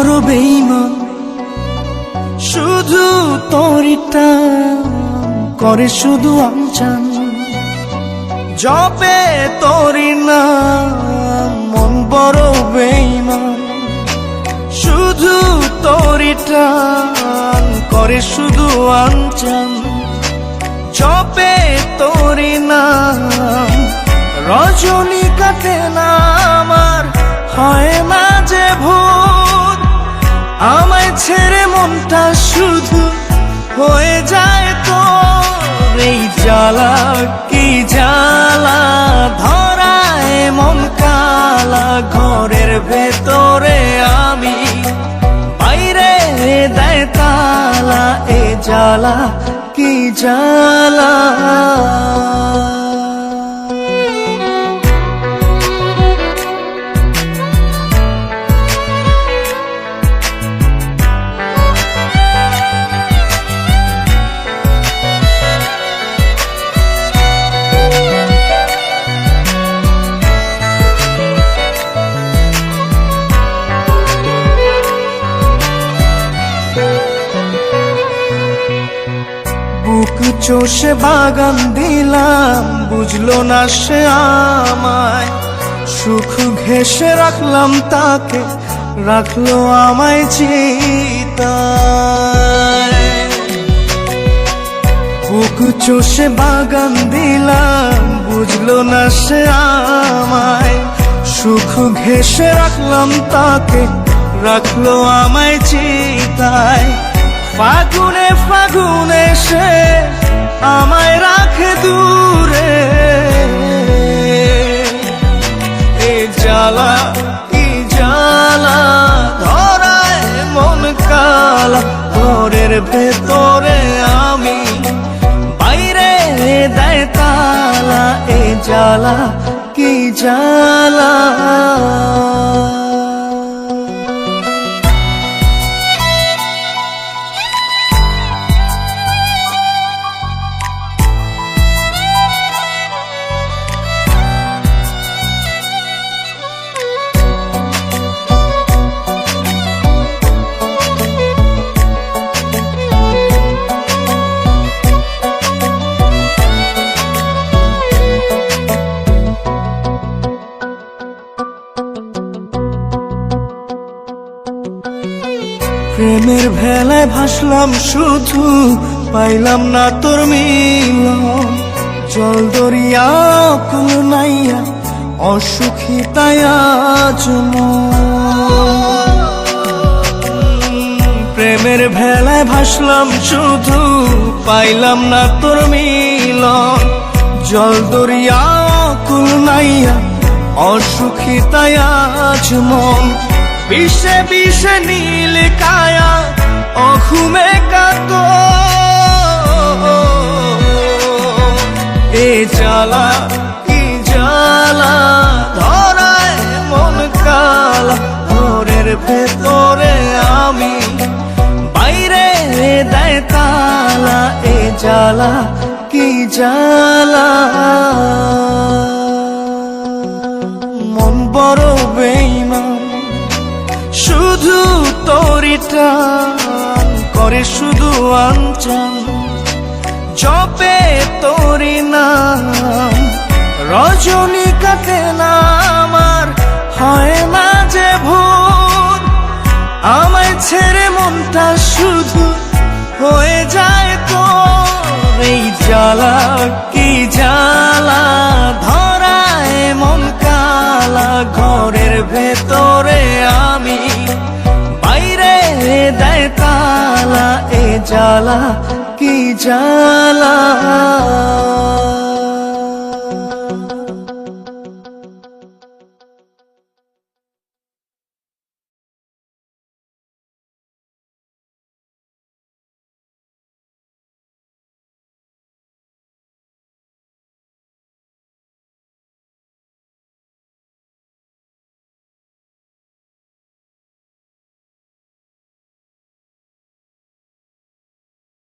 বড় বেঈমান, শুধু তোরিটা করে শুধু আমচান, জপে তোরি নাম মন বড় বেঈমান, শুধু তোরিটা করে শুধু আমচান, জপে তোরি নাম রজনী কাটে না আমার, হয় না যে ভোর, আমায় ছেড়ে মনটা শুধু হয়ে যায় তোর। এই জ্বালা কি জ্বালা, ধরায় মন কালা, ঘরের ভেতরে আমি, বাইরে দেয় তালা। এ জ্বালা কি জ্বালা। বুক চষে বাগান দিলাম, বুঝলো না সে আমায়, সুখ ঘেঁষে রাখলাম তাকে, রাখলো আমায় চিতায়। বুক চষে বাগান দিলাম, বুঝলো না সে আমায়, সুখ ঘেঁষে রাখলাম তাকে, রাখলো আমায় চিতায়। ফাগুনে ফাগুনে সে আমায় রাখে দূরে, এ জ্বালা কি জ্বালা, ধরায় মন কালা, ঘরের ভেতরে আমি, বাইরে দেয় তালা। এ জ্বালা কি জ্বালা। প্রেমের ভেলায় ভাসলাম শুধু, পাইলাম না তোর মিলন, জল দরিয়া কুল নাইয়া, অসুখী তাই আজ মন। প্রেমের ভেলায় ভাসলাম শুধু, পাইলাম না তোর মিলন, জল দরিয়া কুল নাইয়া, অসুখী তাই আজ মন। বিষে বিষে নীল কায়া, অঘুমে কাত, এ জ্বালা কি জ্বালা, ধরায় মন কালা, ঘরের ভেতরে আমি, বাইরে দেয় তালা। এ জ্বালা কি জ্বালা। মন বড় বেঈমান, শুধু তোরিটা করে শুধু আমচান, জপে তোরি নাম রজনী কাটে না আমার, হয় না যে ভোর, আমায় ছেড়ে মনটা শুধু হয়ে যায় তোর। এই জ্বালা কি জ্বালা, ধরায় মন কালা, ঘরের ভেতরে আমি, বাইরে দেয় তালা। এ জ্বালা কি জ্বালা।